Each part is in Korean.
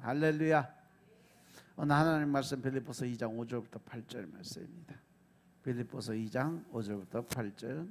할렐루야. 오늘 하나님 말씀 빌립보서 2장 5절부터 8절 말씀입니다. 빌립보서 2장 5절부터 8절.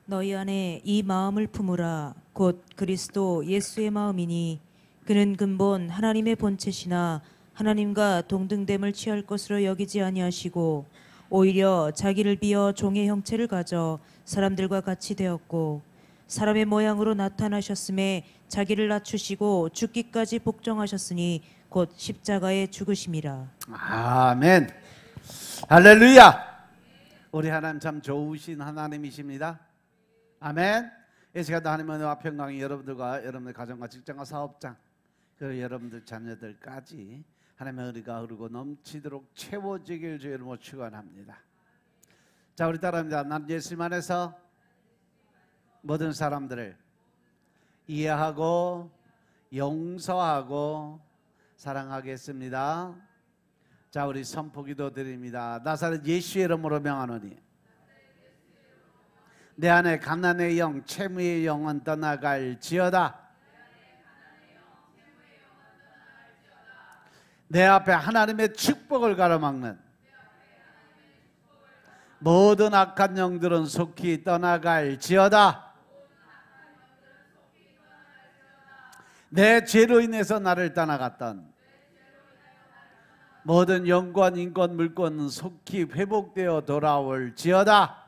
너희 안에 이 마음을 품으라. 곧 그리스도 예수의 마음이니 그는 근본 하나님의 본체시나 하나님과 동등됨을 취할 것으로 여기지 아니하시고 오히려 자기를 비어 종의 형체를 가져 사람들과 같이 되었고 사람의 모양으로 나타나셨음에 자기를 낮추시고 죽기까지 복종하셨으니 곧 십자가에 죽으심이라. 아멘. 할렐루야. 우리 하나님 참 좋으신 하나님이십니다. 아멘. 이 시간도 하나님의 은혜와 평강이 여러분들과 여러분의 가정과 직장과 사업장 그리고 여러분들 자녀들까지 하나님의 은혜가 흐르고 넘치도록 채워지길 주의 이름으로 축원합니다. 자, 우리 따라합니다. 난 예수님 안에서 모든 사람들을 이해하고 용서하고 사랑하겠습니다. 자, 우리 선포기도 드립니다. 나사렛 예수의 이름으로 명하노니 내 안에 가난의 영, 채무의 영은 떠나갈지어다. 내 앞에 하나님의 축복을 가로막는 모든 악한 영들은 속히 떠나갈지어다. 내 죄로 인해서 나를 떠나갔던 모든 영권, 인권, 물권은 속히 회복되어 돌아올지어다.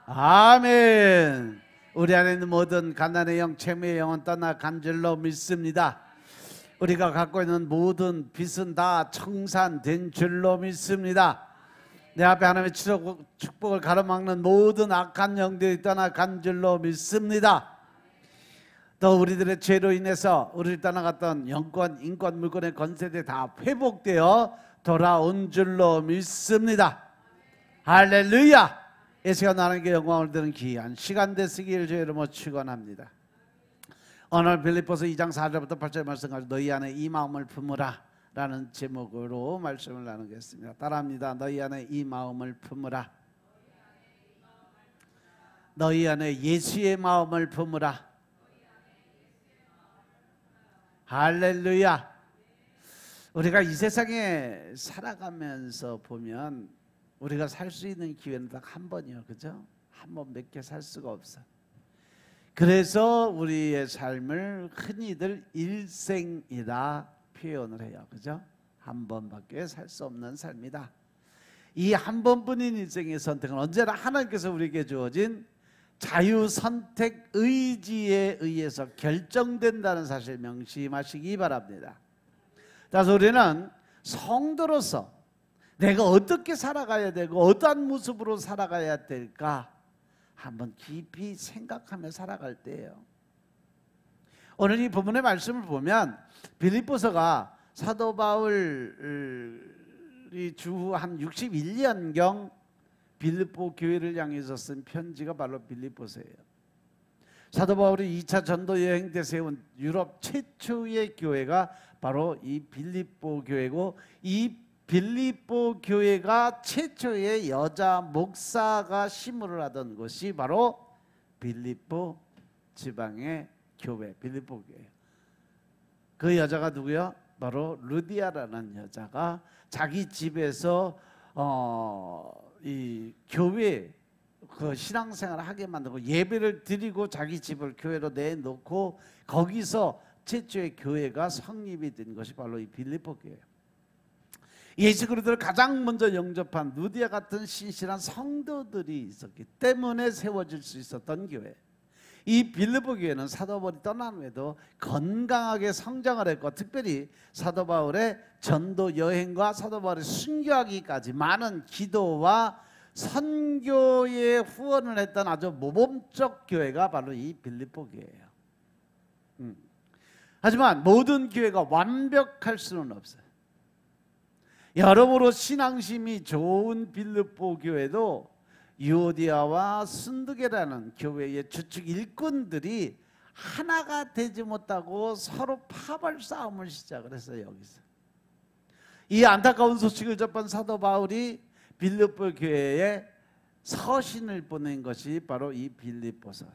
아멘. 우리 안에 있는 모든 가난의 영, 채무의 영은 떠나간 줄로 믿습니다. 우리가 갖고 있는 모든 빚은 다 청산된 줄로 믿습니다. 내 앞에 하나님의 축복을 가로막는 모든 악한 영들이 떠나간 줄로 믿습니다. 또 우리들의 죄로 인해서 우리를 떠나갔던 영권, 인권, 물권의 권세들이 다 회복되어 돌아온 줄로 믿습니다. 할렐루야. 이 시간 하나님께 영광을 드리는 귀한 시간 되시길 주의 이름으로 축원합니다. 오늘 빌립보서 2장 4절부터 8절 말씀 가지고 너희 안에 이 마음을 품으라 라는 제목으로 말씀을 나누겠습니다. 따라합니다. 너희 안에 이 마음을 품으라. 너희 안에 예수의 마음을 품으라. 할렐루야. 우리가 이 세상에 살아가면서 보면 우리가 살 수 있는 기회는 딱 한 번이요, 그죠? 한 번 몇 개 살 수가 없어. 그래서 우리의 삶을 흔히들 일생이라 표현을 해요, 그죠? 한 번밖에 살 수 없는 삶이다. 이 한 번뿐인 인생의 선택은 언제나 하나님께서 우리에게 주어진 자유 선택 의지에 의해서 결정된다는 사실 명심하시기 바랍니다. 따라서 우리는 성도로서 내가 어떻게 살아가야 되고 어떠한 모습으로 살아가야 될까 한번 깊이 생각하며 살아갈 때예요. 오늘 이 본문의 말씀을 보면 빌립보서가 사도 바울이 주후 한 61년경 빌립보 교회를 향해서 쓴 편지가 바로 빌립보서예요. 사도 바울이 2차 전도 여행 때 세운 유럽 최초의 교회가 바로 이 빌립보 교회고, 이 빌립보 교회가 최초의 여자 목사가 심부를 하던 곳이 바로 빌립보 지방의 교회, 빌립보 교회. 그 여자가 누구요? 바로 루디아라는 여자가 자기 집에서 이 교회 그 신앙생활을 하게 만들고 예배를 드리고 자기 집을 교회로 내놓고 거기서 최초의 교회가 성립이 된 것이 바로 이 빌립보 교회예요. 예수 그리스도를 가장 먼저 영접한 루디아 같은 신실한 성도들이 있었기 때문에 세워질 수 있었던 교회. 이 빌립보 교회는 사도 바울이 떠난 후에도 건강하게 성장을 했고, 특별히 사도 바울의 전도 여행과 사도 바울의 순교하기까지 많은 기도와 선교에 후원을 했던 아주 모범적 교회가 바로 이 빌립보 교회예요. 하지만 모든 교회가 완벽할 수는 없어요. 여러모로 신앙심이 좋은 빌립보 교회도 유오디아와 순두계라는 교회의 주축 일꾼들이 하나가 되지 못하고 서로 파벌 싸움을 시작을 했어요. 여기서 이 안타까운 소식을 접한 사도 바울이 빌립보 교회에 서신을 보낸 것이 바로 이 빌립보서.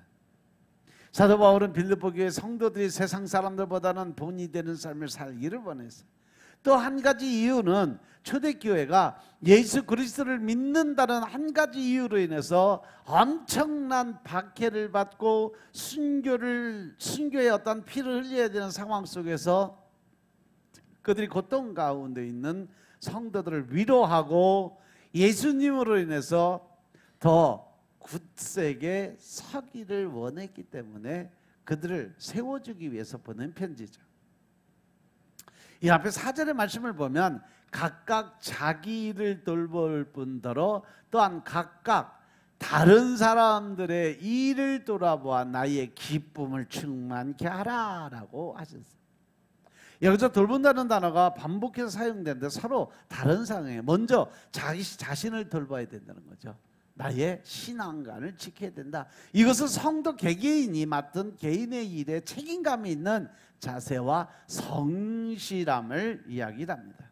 사도 바울은 빌립보 교회 성도들이 세상 사람들보다는 본이 되는 삶을 살기를 원했어요. 또 한 가지 이유는 초대교회가 예수 그리스도를 믿는다는 한 가지 이유로 인해서 엄청난 박해를 받고 순교의 어떤 피를 흘려야 되는 상황 속에서 그들이 고통 가운데 있는 성도들을 위로하고 예수님으로 인해서 더 굳세게 서기를 원했기 때문에 그들을 세워주기 위해서 보낸 편지죠. 이 앞에 4절의 말씀을 보면 각각 자기 일을 돌볼 뿐더러 또한 각각 다른 사람들의 일을 돌아보아 나의 기쁨을 충만케 하라라고 하셨어요. 여기서 돌본다는 단어가 반복해서 사용되는데 서로 다른 상황이에요. 먼저 자기 자신을 돌봐야 된다는 거죠. 나의 신앙관을 지켜야 된다. 이것은 성도 개개인이 맡은 개인의 일에 책임감이 있는 자세와 성실함을 이야기합니다.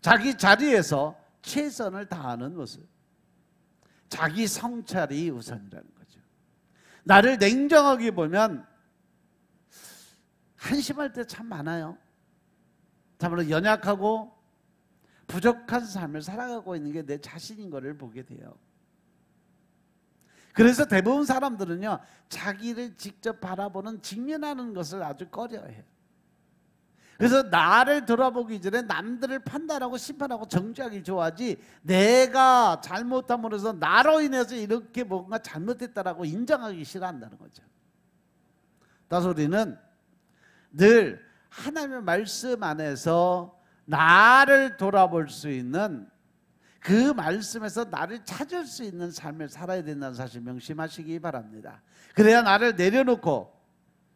자기 자리에서 최선을 다하는 모습, 자기 성찰이 우선이라는 거죠. 나를 냉정하게 보면 한심할 때 참 많아요. 참으로 연약하고 부족한 삶을 살아가고 있는 게 내 자신인 것을 보게 돼요. 그래서 대부분 사람들은요, 자기를 직접 바라보는, 직면하는 것을 아주 꺼려해요. 그래서 나를 돌아보기 전에 남들을 판단하고 심판하고 정죄하기 좋아하지, 내가 잘못함으로 해서 나로 인해서 이렇게 뭔가 잘못했다라고 인정하기 싫어한다는 거죠. 따라서 우리는 늘 하나님의 말씀 안에서 나를 돌아볼 수 있는, 그 말씀에서 나를 찾을 수 있는 삶을 살아야 된다는 사실 명심하시기 바랍니다. 그래야 나를 내려놓고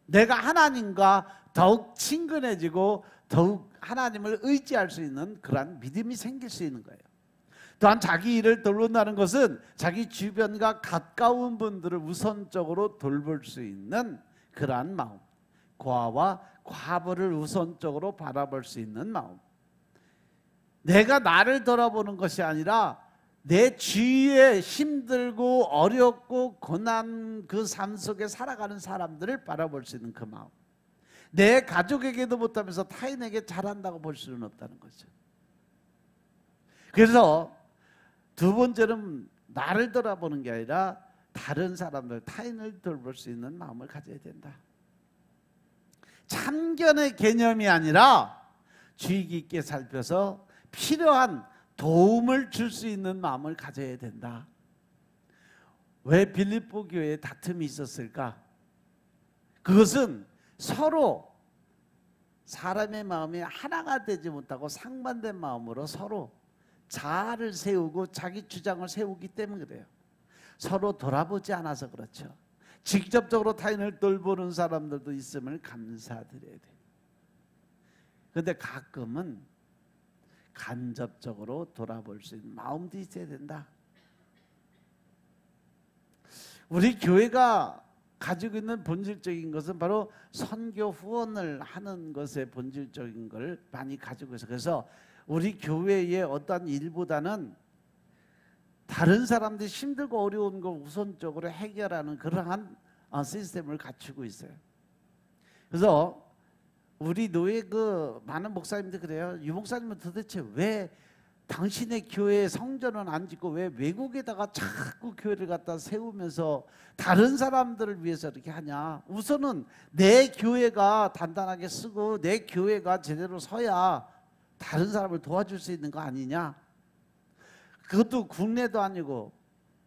내가 하나님과 더욱 친근해지고 더욱 하나님을 의지할 수 있는 그러한 믿음이 생길 수 있는 거예요. 또한 자기 일을 돌본다는 것은 자기 주변과 가까운 분들을 우선적으로 돌볼 수 있는 그러한 마음, 고아와 과부를 우선적으로 바라볼 수 있는 마음, 내가 나를 돌아보는 것이 아니라 내 주위에 힘들고 어렵고 고난 그 삶 속에 살아가는 사람들을 바라볼 수 있는 그 마음, 내 가족에게도 못하면서 타인에게 잘한다고 볼 수는 없다는 거죠. 그래서 두 번째는 나를 돌아보는 게 아니라 다른 사람들, 타인을 돌볼 수 있는 마음을 가져야 된다. 참견의 개념이 아니라 주의 깊게 살펴서 필요한 도움을 줄 수 있는 마음을 가져야 된다. 왜 빌립보 교회에 다툼이 있었을까? 그것은 서로 사람의 마음이 하나가 되지 못하고 상반된 마음으로 서로 자아를 세우고 자기 주장을 세우기 때문에 그래요. 서로 돌아보지 않아서 그렇죠. 직접적으로 타인을 돌보는 사람들도 있음을 감사드려야 돼요. 그런데 가끔은 간접적으로 돌아볼 수 있는 마음도 있어야 된다. 우리 교회가 가지고 있는 본질적인 것은 바로 선교 후원을 하는 것의 본질적인 걸 많이 가지고 있어요. 그래서 우리 교회의 어떤 일보다는 다른 사람들이 힘들고 어려운 걸 우선적으로 해결하는 그러한 시스템을 갖추고 있어요. 그래서 우리 노예 그 많은 목사님들 그래요. 유 목사님은 도대체 왜 당신의 교회에 성전은 안 짓고 왜 외국에다가 자꾸 교회를 갖다 세우면서 다른 사람들을 위해서 이렇게 하냐. 우선은 내 교회가 단단하게 쓰고 내 교회가 제대로 서야 다른 사람을 도와줄 수 있는 거 아니냐. 그것도 국내도 아니고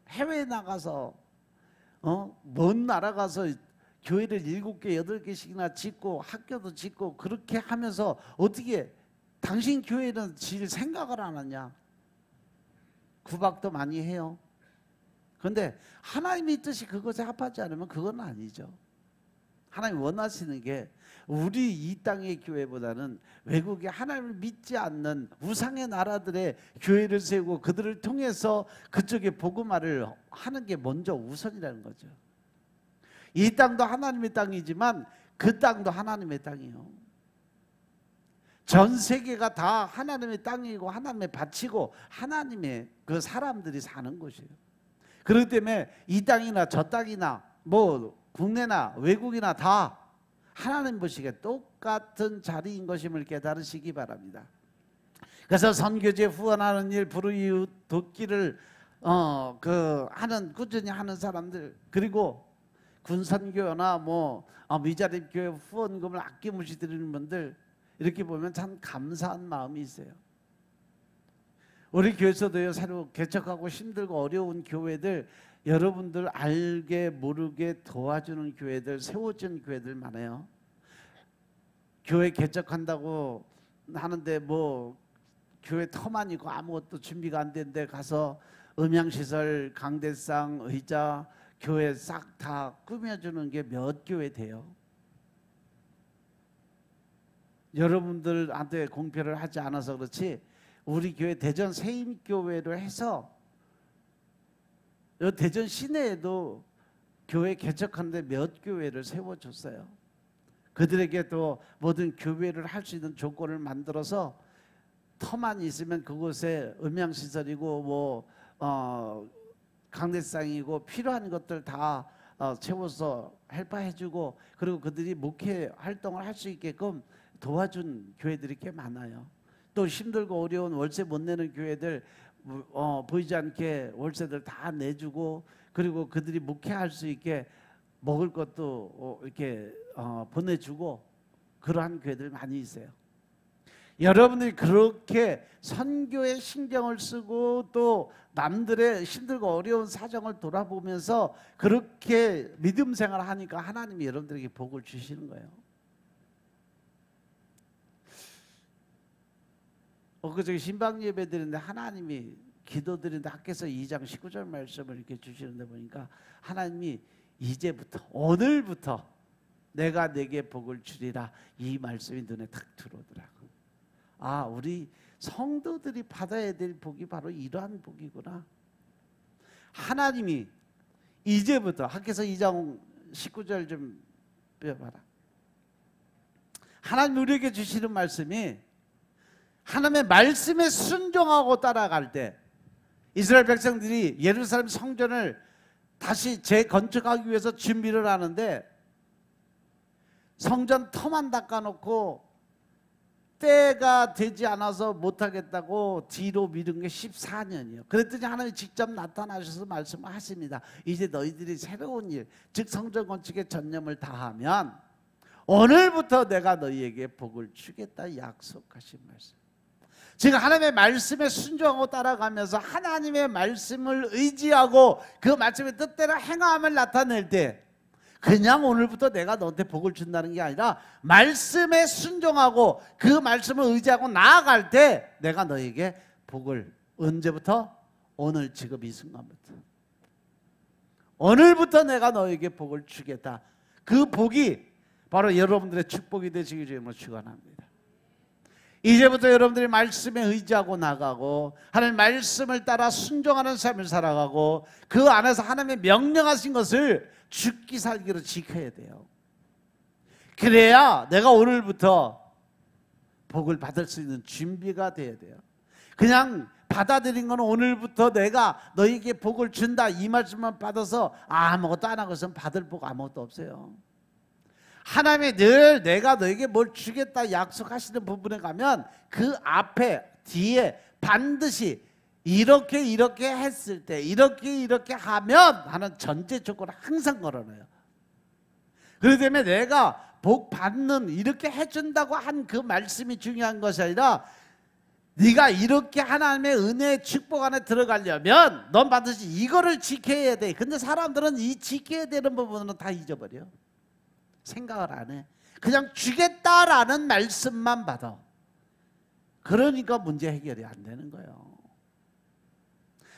해외에 나가서 먼 나라 가서 교회를 7개, 8개씩이나 짓고 학교도 짓고 그렇게 하면서 어떻게 당신 교회는 질 생각을 안 하냐. 구박도 많이 해요. 그런데 하나님의 뜻이 그것에 합하지 않으면 그건 아니죠. 하나님 원하시는 게 우리 이 땅의 교회보다는 외국의 하나님을 믿지 않는 우상의 나라들의 교회를 세우고 그들을 통해서 그쪽에 복음화를 하는 게 먼저 우선이라는 거죠. 이 땅도 하나님의 땅이지만 그 땅도 하나님의 땅이에요. 전 세계가 다 하나님의 땅이고 하나님의 밭이고 하나님의 그 사람들이 사는 곳이에요. 그렇기 때문에 이 땅이나 저 땅이나 뭐 국내나 외국이나 다 하나님 보시기에 똑같은 자리인 것임을 깨달으시기 바랍니다. 그래서 선교제 후원하는 일, 불우이웃 돕기를 꾸준히 하는 사람들, 그리고 군선교나 미자립교회 후원금을 아낌없이 드리는 분들, 이렇게 보면 참 감사한 마음이 있어요. 우리 교회에서도요, 새로 개척하고 힘들고 어려운 교회들, 여러분들 알게 모르게 도와주는 교회들, 세워진 교회들 많아요. 교회 개척한다고 하는데 교회 터만 있고 아무것도 준비가 안 된데 가서 음향시설, 강대상, 의자, 교회 싹 다 꾸며주는 게 몇 교회 돼요. 여러분들한테 공표를 하지 않아서 그렇지, 우리 교회 대전 세임교회로 해서 대전 시내에도 교회 개척하는데 몇 교회를 세워줬어요. 그들에게 또 모든 교회를 할 수 있는 조건을 만들어서 터만 있으면 그곳에 음향시설이고 강대상이고 필요한 것들 다 채워서 헬파해주고, 그리고 그들이 목회 활동을 할 수 있게끔 도와준 교회들이 꽤 많아요. 또 힘들고 어려운 월세 못 내는 교회들 보이지 않게 월세들 다 내주고, 그리고 그들이 목회할 수 있게 먹을 것도 이렇게 보내주고, 그러한 교회들 많이 있어요. 여러분들이 그렇게 선교에 신경을 쓰고 또 남들의 힘들고 어려운 사정을 돌아보면서 그렇게 믿음 생활을 하니까 하나님이 여러분들에게 복을 주시는 거예요. 그저기 신방 예배 드리는데 하나님이 기도드리는데 학교에서 2장 19절 말씀을 이렇게 주시는데 보니까 하나님이 이제부터, 오늘부터 내가 내게 복을 주리라, 이 말씀이 눈에 탁 들어오더라고. 우리 성도들이 받아야 될 복이 바로 이러한 복이구나. 하나님이 이제부터, 학교에서 2장 19절 좀 빼봐라. 하나님 우리에게 주시는 말씀이, 하나님의 말씀에 순종하고 따라갈 때, 이스라엘 백성들이 예루살렘 성전을 다시 재건축하기 위해서 준비를 하는데 성전 터만 닦아놓고 때가 되지 않아서 못하겠다고 뒤로 미룬 게 14년이에요. 그랬더니 하나님이 직접 나타나셔서 말씀하십니다. 이제 너희들이 새로운 일, 즉 성전 건축에 전념을 다하면 오늘부터 내가 너희에게 복을 주겠다 약속하신 말씀. 지금 하나님의 말씀에 순종하고 따라가면서 하나님의 말씀을 의지하고 그 말씀의 뜻대로 행함을 나타낼 때, 그냥 오늘부터 내가 너한테 복을 준다는 게 아니라 말씀에 순종하고 그 말씀을 의지하고 나아갈 때 내가 너에게 복을, 언제부터? 오늘 지금 이 순간부터, 오늘부터 내가 너에게 복을 주겠다. 그 복이 바로 여러분들의 축복이 되시기 위해서 축원합니다. 이제부터 여러분들이 말씀에 의지하고 나가고 하나님 말씀을 따라 순종하는 삶을 살아가고 그 안에서 하나님의 명령하신 것을 죽기 살기로 지켜야 돼요. 그래야 내가 오늘부터 복을 받을 수 있는 준비가 돼야 돼요. 그냥 받아들인 건 오늘부터 내가 너에게 복을 준다 이 말씀만 받아서 아무것도 안 하고선 받을 복 아무것도 없어요. 하나님이 늘 내가 너에게 뭘 주겠다 약속하시는 부분에 가면 그 앞에 뒤에 반드시 이렇게 했을 때 이렇게 하면 하는 전제 조건을 항상 걸어놔요. 그렇기 때문에 내가 복 받는, 이렇게 해준다고 한 그 말씀이 중요한 것이 아니라 네가 이렇게 하나님의 은혜의 축복 안에 들어가려면 넌 반드시 이거를 지켜야 돼. 근데 사람들은 이 지켜야 되는 부분은 다 잊어버려. 생각을 안 해. 그냥 주겠다라는 말씀만 받아. 그러니까 문제 해결이 안 되는 거예요.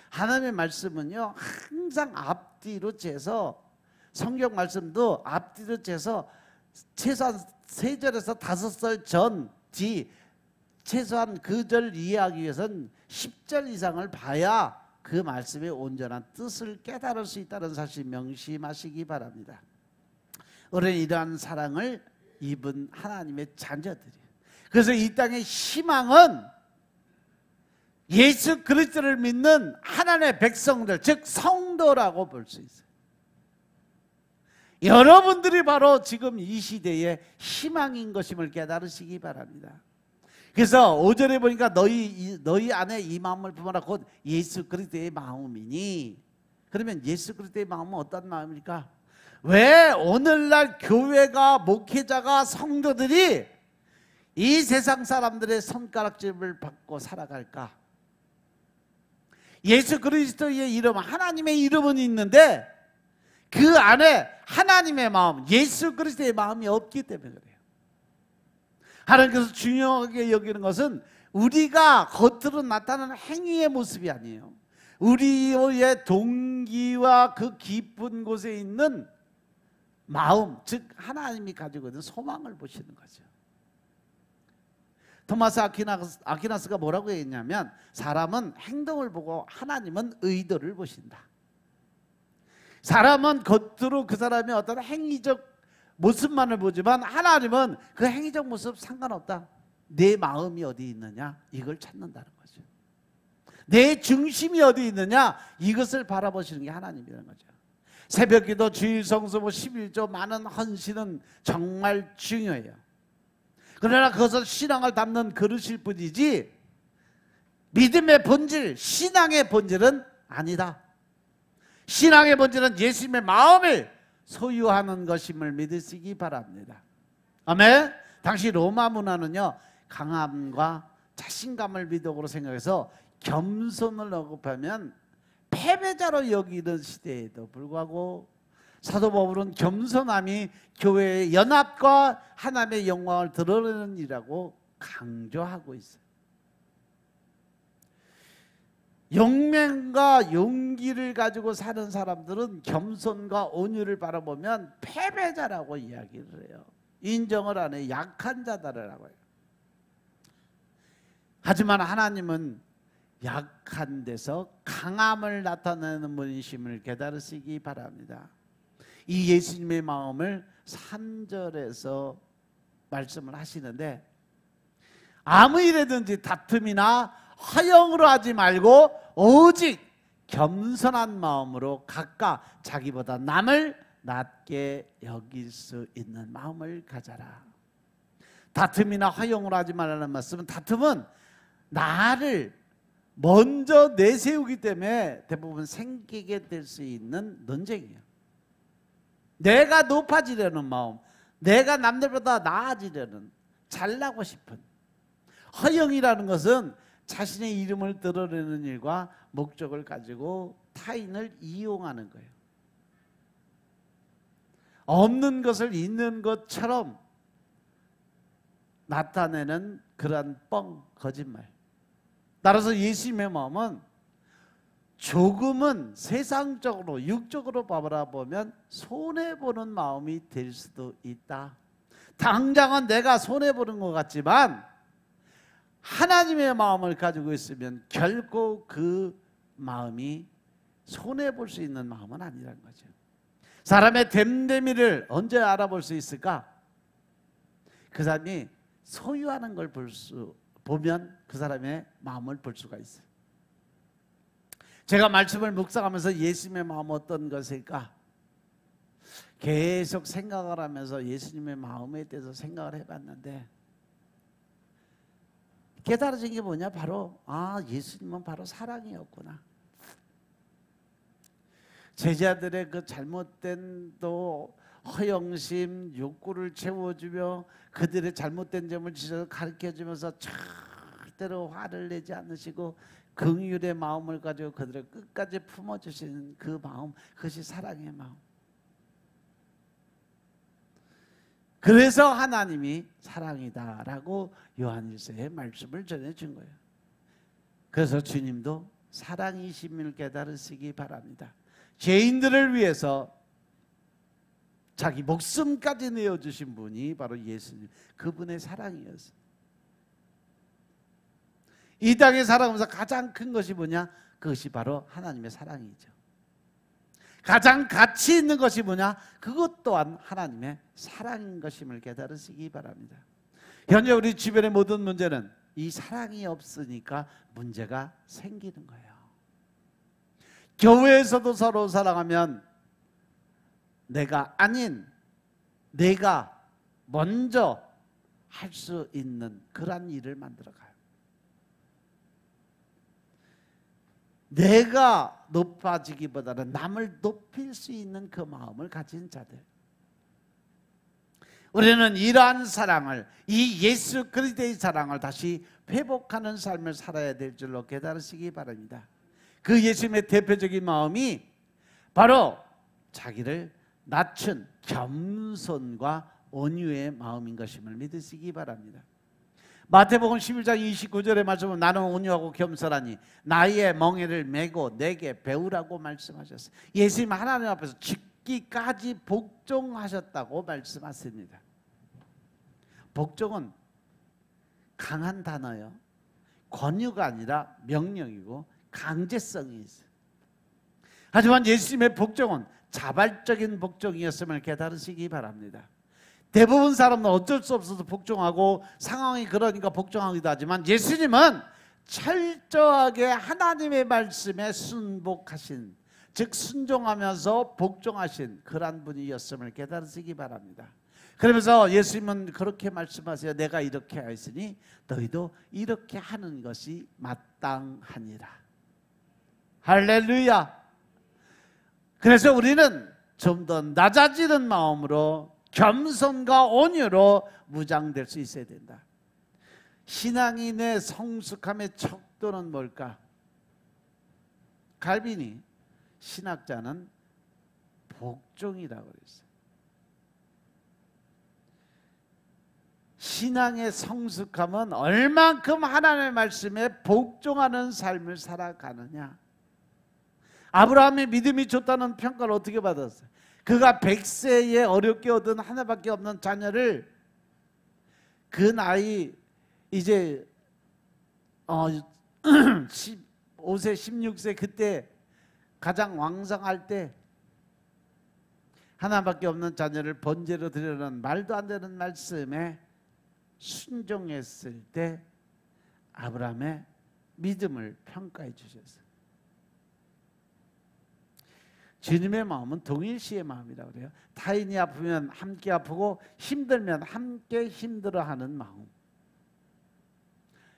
하나님의 말씀은요 항상 앞뒤로 재서, 성경 말씀도 앞뒤로 재서 최소한 3절에서 5절 전, 뒤, 최소한 그 절 이해하기 위해서는 10절 이상을 봐야 그 말씀의 온전한 뜻을 깨달을 수 있다는 사실 명심하시기 바랍니다. 우리는 이러한 사랑을 입은 하나님의 자녀들이에요. 그래서 이 땅의 희망은 예수 그리스도를 믿는 하나님의 백성들, 즉 성도 인도라고 볼 수 있어요. 여러분들이 바로 지금 이 시대의 희망인 것임을 깨달으시기 바랍니다. 그래서 5절에 보니까 너희 안에 이 마음을 품어라 곧 예수 그리스도의 마음이니, 그러면 예수 그리스도의 마음은 어떤 마음입니까? 왜 오늘날 교회가, 목회자가, 성도들이 이 세상 사람들의 손가락질을 받고 살아갈까? 예수 그리스도의 이름, 하나님의 이름은 있는데 그 안에 하나님의 마음, 예수 그리스도의 마음이 없기 때문에 그래요. 하나님께서 중요하게 여기는 것은 우리가 겉으로 나타나는 행위의 모습이 아니에요. 우리의 동기와 그 깊은 곳에 있는 마음, 즉 하나님이 가지고 있는 소망을 보시는 거죠. 토마스 아퀴나스가 뭐라고 했냐면, 사람은 행동을 보고 하나님은 의도를 보신다. 사람은 겉으로 그 사람의 어떤 행위적 모습만을 보지만 하나님은 그 행위적 모습 상관없다. 내 마음이 어디 있느냐, 이걸 찾는다는 거죠. 내 중심이 어디 있느냐, 이것을 바라보시는 게 하나님이라는 거죠. 새벽기도, 주일 성수모, 11조 많은 헌신은 정말 중요해요. 그러나 그것은 신앙을 담는 그릇일 뿐이지 믿음의 본질, 신앙의 본질은 아니다. 신앙의 본질은 예수님의 마음을 소유하는 것임을 믿으시기 바랍니다. 아멘. 당시 로마 문화는요, 강함과 자신감을 미덕으로 생각해서 겸손을 언급하면 패배자로 여기는 시대에도 불구하고 사도 바울은 겸손함이 교회의 연합과 하나님의 영광을 드러내는 일이라고 강조하고 있어요. 용맹과 용기를 가지고 사는 사람들은 겸손과 온유를 바라보면 패배자라고 이야기를 해요. 인정을 안 해요. 약한 자다라고 해요. 하지만 하나님은 약한 데서 강함을 나타내는 분이심을 깨달으시기 바랍니다. 이 예수님의 마음을 3절에서 말씀을 하시는데, 아무 일에든지 다툼이나 허영으로 하지 말고 오직 겸손한 마음으로 각각 자기보다 남을 낮게 여길 수 있는 마음을 가져라. 다툼이나 허영으로 하지 말라는 말씀은, 다툼은 나를 먼저 내세우기 때문에 대부분 생기게 될 수 있는 논쟁이에요. 내가 높아지려는 마음, 내가 남들보다 나아지려는, 잘나고 싶은. 허영이라는 것은 자신의 이름을 드러내는 일과 목적을 가지고 타인을 이용하는 거예요. 없는 것을 있는 것처럼 나타내는 그러한 거짓말. 따라서 예수님의 마음은 조금은 세상적으로, 육적으로 바라보면 손해보는 마음이 될 수도 있다. 당장은 내가 손해보는 것 같지만 하나님의 마음을 가지고 있으면 결코 그 마음이 손해볼 수 있는 마음은 아니라는 거죠. 사람의 됨됨이를 언제 알아볼 수 있을까? 그 사람이 소유하는 걸 보면 그 사람의 마음을 볼 수가 있어요. 제가 말씀을 묵상하면서 예수님의 마음은 어떤 것일까? 계속 생각을 하면서 예수님의 마음에 대해서 생각을 해봤는데, 깨달아진 게 뭐냐? 바로 예수님은 바로 사랑이었구나. 제자들의 그 잘못된 또 허영심, 욕구를 채워주며 그들의 잘못된 점을 지적을 가르쳐주면서 절대로 화를 내지 않으시고 긍휼의 마음을 가지고 그들을 끝까지 품어주시는 그 마음, 그것이 사랑의 마음. 그래서 하나님이 사랑이다라고 요한일서의 말씀을 전해준 거예요. 그래서 주님도 사랑이심을 깨달으시기 바랍니다. 죄인들을 위해서 자기 목숨까지 내어주신 분이 바로 예수님, 그분의 사랑이었어요. 이 땅에 살아가면서 가장 큰 것이 뭐냐? 그것이 바로 하나님의 사랑이죠. 가장 가치 있는 것이 뭐냐? 그것 또한 하나님의 사랑인 것임을 깨달으시기 바랍니다. 현재 우리 주변의 모든 문제는 이 사랑이 없으니까 문제가 생기는 거예요. 교회에서도 서로 사랑하면 내가 아닌 내가 먼저 할 수 있는 그런 일을 만들어가요. 내가 높아지기보다는 남을 높일 수 있는 그 마음을 가진 자들. 우리는 이러한 사랑을, 이 예수 그리스도의 사랑을 다시 회복하는 삶을 살아야 될 줄로 깨달으시기 바랍니다. 그 예수님의 대표적인 마음이 바로 자기를 낮춘 겸손과 온유의 마음인 것임을 믿으시기 바랍니다. 마태복음 11장 29절의 말씀은 나는 온유하고 겸손하니 나의 멍에를 메고 내게 배우라고 말씀하셨어요. 예수님 하나님 앞에서 죽기까지 복종하셨다고 말씀하십니다. 복종은 강한 단어요. 권유가 아니라 명령이고 강제성이 있어요. 하지만 예수님의 복종은 자발적인 복종이었음을 깨달으시기 바랍니다. 대부분 사람은 어쩔 수 없어서 복종하고 상황이 그러니까 복종하기도 하지만 예수님은 철저하게 하나님의 말씀에 순복하신, 즉 순종하면서 복종하신 그러한 분이었음을 깨달으시기 바랍니다. 그러면서 예수님은 그렇게 말씀하세요. 내가 이렇게 하였으니 너희도 이렇게 하는 것이 마땅하니라. 할렐루야. 그래서 우리는 좀 더 낮아지는 마음으로 겸손과 온유로 무장될 수 있어야 된다. 신앙인의 성숙함의 척도는 뭘까? 칼빈이 신학자는 복종이라고 그랬어요. 신앙의 성숙함은 얼만큼 하나님의 말씀에 복종하는 삶을 살아가느냐. 아브라함의 믿음이 좋다는 평가를 어떻게 받았어요? 그가 100세에 어렵게 얻은 하나밖에 없는 자녀를 그 나이 이제 15세 16세 그때 가장 왕성할 때 하나밖에 없는 자녀를 번제로 드리는 말도 안 되는 말씀에 순종했을 때 아브라함의 믿음을 평가해 주셨어요. 주님의 마음은 동일시의 마음이라고 그래요. 타인이 아프면 함께 아프고 힘들면 함께 힘들어하는 마음.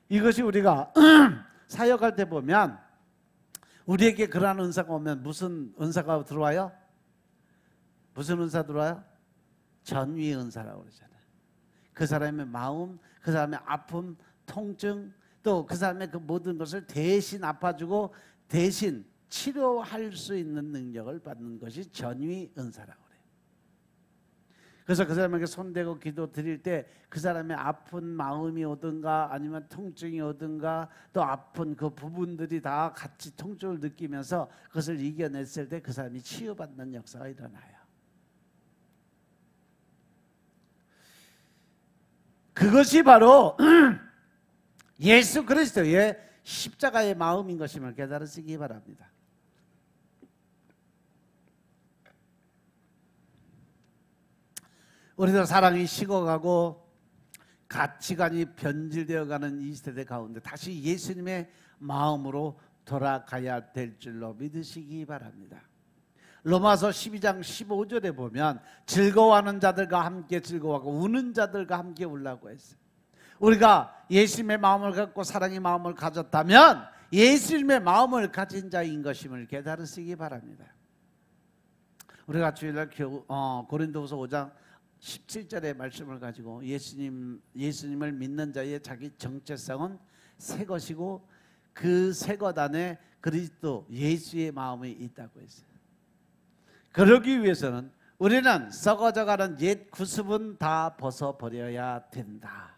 이것이 우리가 사역할 때 보면 우리에게 그러한 은사가 오면 무슨 은사가 들어와요? 무슨 은사 들어와요? 전위 은사라고 그러잖아요. 그 사람의 마음, 그 사람의 아픔, 통증, 또 그 사람의 그 모든 것을 대신 아파주고 대신 치료할 수 있는 능력을 받는 것이 전위 은사라고 그래요. 그래서 그 사람에게 손대고 기도 드릴 때 그 사람의 아픈 마음이 오든가 아니면 통증이 오든가 또 아픈 그 부분들이 다 같이 통증을 느끼면서 그것을 이겨냈을 때 그 사람이 치유받는 역사가 일어나요. 그것이 바로 예수 그리스도의 십자가의 마음인 것임을 깨달으시기 바랍니다. 우리도 사랑이 식어가고 가치관이 변질되어가는 이 세대 가운데 다시 예수님의 마음으로 돌아가야 될 줄로 믿으시기 바랍니다. 로마서 12장 15절에 보면 즐거워하는 자들과 함께 즐거워하고 우는 자들과 함께 울라고 했어요. 우리가 예수님의 마음을 갖고 사랑의 마음을 가졌다면 예수님의 마음을 가진 자인 것임을 깨달으시기 바랍니다. 우리가 주일날 고린도후서 5장 17절의 말씀을 가지고 예수님을 믿는 자의 자기 정체성은 새 것이고 그 새 것 안에 그리스도 예수의 마음이 있다고 했어요. 그러기 위해서는 우리는 썩어져가는 옛 구습은 다 벗어버려야 된다.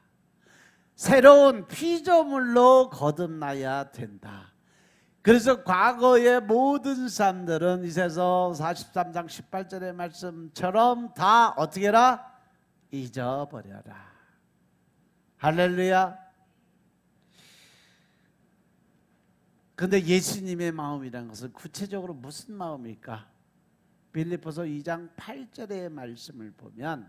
새로운 피조물로 거듭나야 된다. 그래서 과거의 모든 사람들은 이새서 43장 18절의 말씀처럼 다 어떻게 해라? 잊어버려라. 할렐루야. 그런데 예수님의 마음이라는 것은 구체적으로 무슨 마음일까? 빌립보서 2장 8절의 말씀을 보면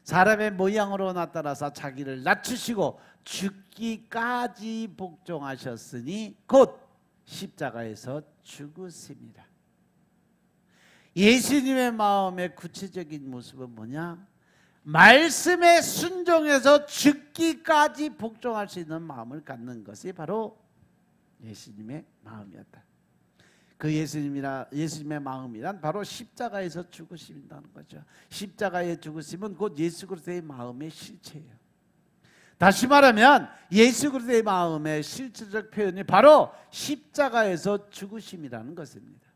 사람의 모양으로 나타나서 자기를 낮추시고 죽기까지 복종하셨으니 곧 십자가에서 죽으심이라. 예수님의 마음의 구체적인 모습은 뭐냐? 말씀에 순종해서 죽기까지 복종할 수 있는 마음을 갖는 것이 바로 예수님의 마음이었다. 그 예수님의 마음이란 바로 십자가에서 죽으신다는 거죠. 십자가의 죽으심은 곧 예수 그리스도의 마음의 실체예요. 다시 말하면 예수 그리스도의 마음의 실체적 표현이 바로 십자가에서 죽으심이라는 것입니다.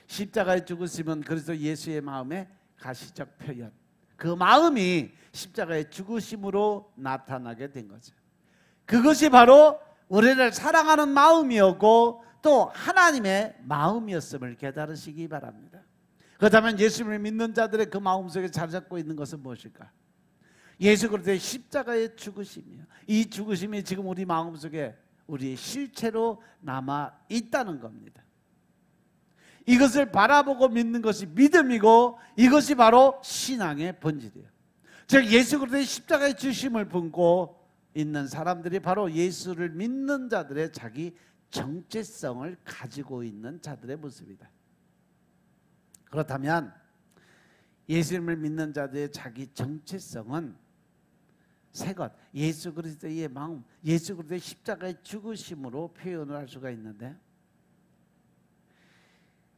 십자가의 죽으심은 그리스도 예수의 마음의 가시적 표현, 그 마음이 십자가의 죽으심으로 나타나게 된 거죠. 그것이 바로 우리를 사랑하는 마음이었고 또 하나님의 마음이었음을 깨달으시기 바랍니다. 그렇다면 예수님을 믿는 자들의 그 마음속에 자리 잡고 있는 것은 무엇일까? 예수 그리스도의 십자가의 죽으심이요. 이 죽으심이 지금 우리 마음속에 우리의 실체로 남아 있다는 겁니다. 이것을 바라보고 믿는 것이 믿음이고 이것이 바로 신앙의 본질이에요. 즉 예수 그리스도의 십자가의 죽으심을 품고 있는 사람들이 바로 예수를 믿는 자들의 자기 정체성을 가지고 있는 자들의 모습이다. 그렇다면 예수님을 믿는 자들의 자기 정체성은 세 것, 예수 그리스도의 마음, 예수 그리스도의 십자가의 죽으심으로 표현을 할 수가 있는데,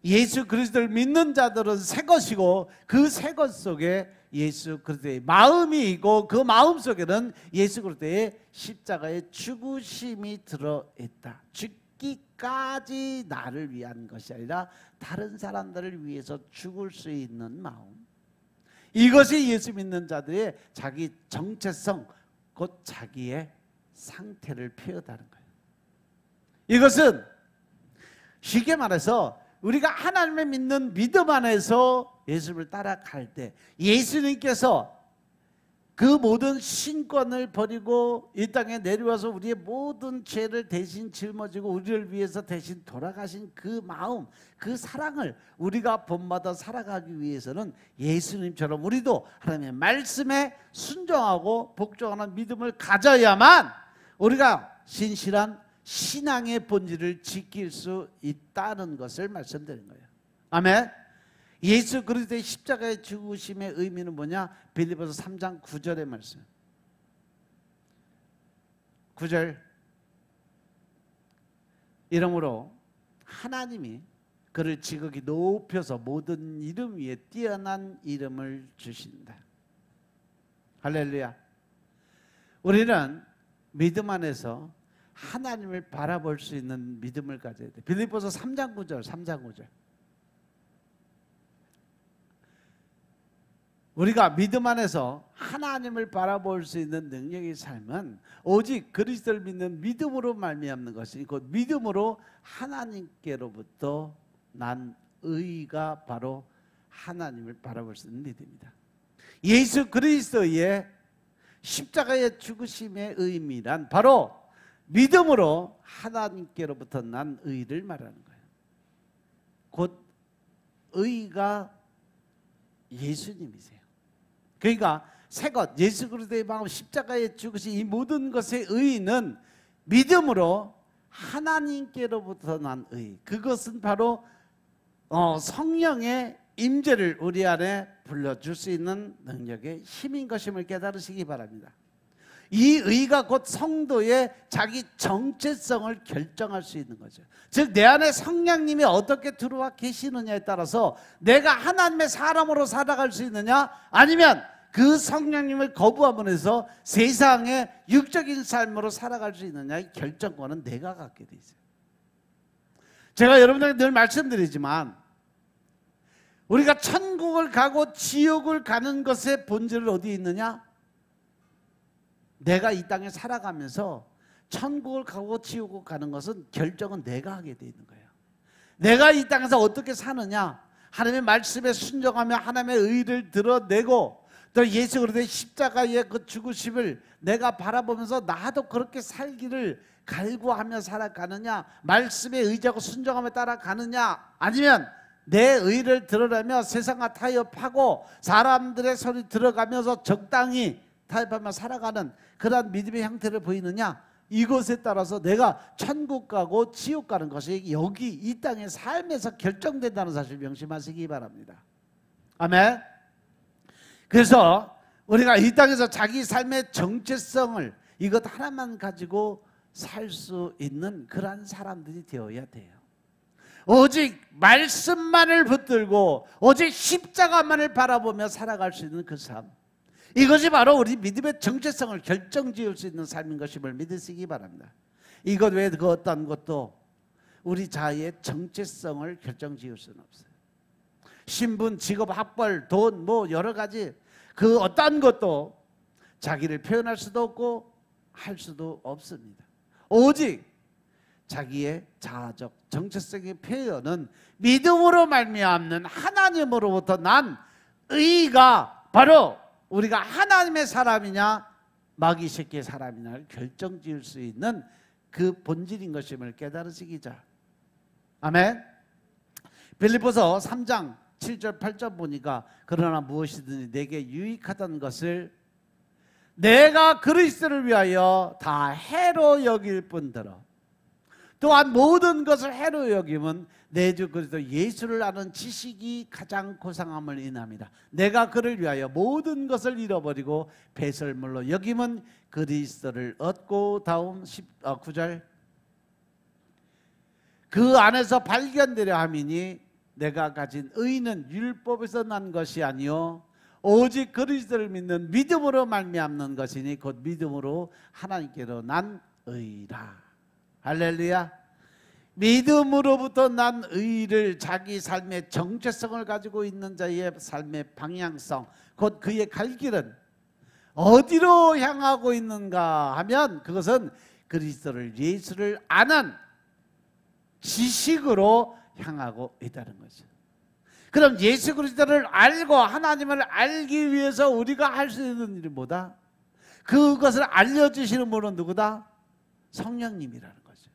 예수 그리스도를 믿는 자들은 새 것이고 그 새 것 속에 예수 그리스도의 마음이 있고 그 마음 속에는 예수 그리스도의 십자가의 죽으심이 들어있다. 죽기까지 나를 위한 것이 아니라 다른 사람들을 위해서 죽을 수 있는 마음, 이것이 예수 믿는 자들의 자기 정체성, 곧 자기의 상태를 표현하는 거예요. 이것은 쉽게 말해서 우리가 하나님을 믿는 믿음 안에서 예수를 따라갈 때 예수님께서 그 모든 신권을 버리고 이 땅에 내려와서 우리의 모든 죄를 대신 짊어지고 우리를 위해서 대신 돌아가신 그 마음, 그 사랑을 우리가 본받아 살아가기 위해서는 예수님처럼 우리도 하나님의 말씀에 순종하고 복종하는 믿음을 가져야만 우리가 신실한 신앙의 본질을 지킬 수 있다는 것을 말씀드린 거예요. 아멘. 예수 그리스도의 십자가의 죽으심의 의미는 뭐냐? 빌립보서 3장 9절의 말씀. 9절. 이러므로 하나님이 그를 지극히 높여서 모든 이름 위에 뛰어난 이름을 주신다. 할렐루야. 우리는 믿음 안에서 하나님을 바라볼 수 있는 믿음을 가져야 돼. 빌립보서 3장 9절, 3장 9절. 우리가 믿음 안에서 하나님을 바라볼 수 있는 능력의 삶은 오직 그리스도를 믿는 믿음으로 말미암는 것이 곧 믿음으로 하나님께로부터 난 의가 바로 하나님을 바라볼 수 있는 믿음이다. 예수 그리스도의 십자가의 죽으심의 의미란 바로 믿음으로 하나님께로부터 난 의를 말하는 거예요. 곧 의가 예수님이세요. 그러니까 새것 예수 그리스도의 마음 십자가에 죽으신 이 모든 것의 의는 믿음으로 하나님께로부터 난 의, 그것은 바로 성령의 임재를 우리 안에 불러줄 수 있는 능력의 힘인 것임을 깨달으시기 바랍니다. 이 의가 곧 성도의 자기 정체성을 결정할 수 있는 거죠. 즉 내 안에 성령님이 어떻게 들어와 계시느냐에 따라서 내가 하나님의 사람으로 살아갈 수 있느냐, 아니면 그 성령님을 거부함으로 해서 세상의 육적인 삶으로 살아갈 수 있느냐의 결정권은 내가 갖게 돼 있어요. 제가 여러분들에게 늘 말씀드리지만 우리가 천국을 가고 지옥을 가는 것의 본질은 어디에 있느냐? 내가 이 땅에 살아가면서 천국을 가고 지옥을 가는 것은 결정은 내가 하게 돼 있는 거예요. 내가 이 땅에서 어떻게 사느냐, 하나님의 말씀에 순종하며 하나님의 의를 드러내고 또 예수 그리스도의 십자가의 그 죽으심을 내가 바라보면서 나도 그렇게 살기를 갈구하며 살아가느냐, 말씀에 의지하고 순종하며 따라가느냐, 아니면 내 의를 드러내며 세상과 타협하고 사람들의 소리 들어가면서 적당히 타협하며 살아가는 그러한 믿음의 형태를 보이느냐, 이것에 따라서 내가 천국 가고 지옥 가는 것이 여기 이 땅의 삶에서 결정된다는 사실 명심하시기 바랍니다. 아멘. 그래서 우리가 이 땅에서 자기 삶의 정체성을 이것 하나만 가지고 살 수 있는 그러한 사람들이 되어야 돼요. 오직 말씀만을 붙들고 오직 십자가만을 바라보며 살아갈 수 있는 그 삶, 이것이 바로 우리 믿음의 정체성을 결정지을 수 있는 삶인 것임을 믿으시기 바랍니다. 이것 외에 그 어떤 것도 우리 자아의 정체성을 결정지을 수는 없어요. 신분, 직업, 학벌, 돈, 뭐 여러 가지 그 어떤 것도 자기를 표현할 수도 없고 할 수도 없습니다. 오직 자기의 자아적 정체성의 표현은 믿음으로 말미암는 하나님으로부터 난 의가 바로 우리가 하나님의 사람이냐 마귀 새끼의 사람이냐를 결정지을 수 있는 그 본질인 것임을 깨달으시기자. 아멘. 빌립보서 3장 7절 8절 보니까 그러나 무엇이든지 내게 유익하던 것을 내가 그리스도를 위하여 다 해로 여길 뿐더러 또한 모든 것을 해로 여김은 내 주 그리스도 예수를 아는 지식이 가장 고상함을 인합니다. 내가 그를 위하여 모든 것을 잃어버리고 배설물로 여김은 그리스도를 얻고 다음 9절 그 안에서 발견되려 함이니 내가 가진 의는 율법에서 난 것이 아니요 오직 그리스도를 믿는 믿음으로 말미암는 것이니 곧 믿음으로 하나님께로 난 의라. 할렐루야. 믿음으로부터 난 의를 자기 삶의 정체성을 가지고 있는 자의 삶의 방향성, 곧 그의 갈 길은 어디로 향하고 있는가 하면 그것은 그리스도를 예수를 아는 지식으로 향하고 있다는 거죠. 그럼 예수 그리스도를 알고 하나님을 알기 위해서 우리가 할 수 있는 일이 뭐다? 그것을 알려주시는 분은 누구다? 성령님이라는 거죠.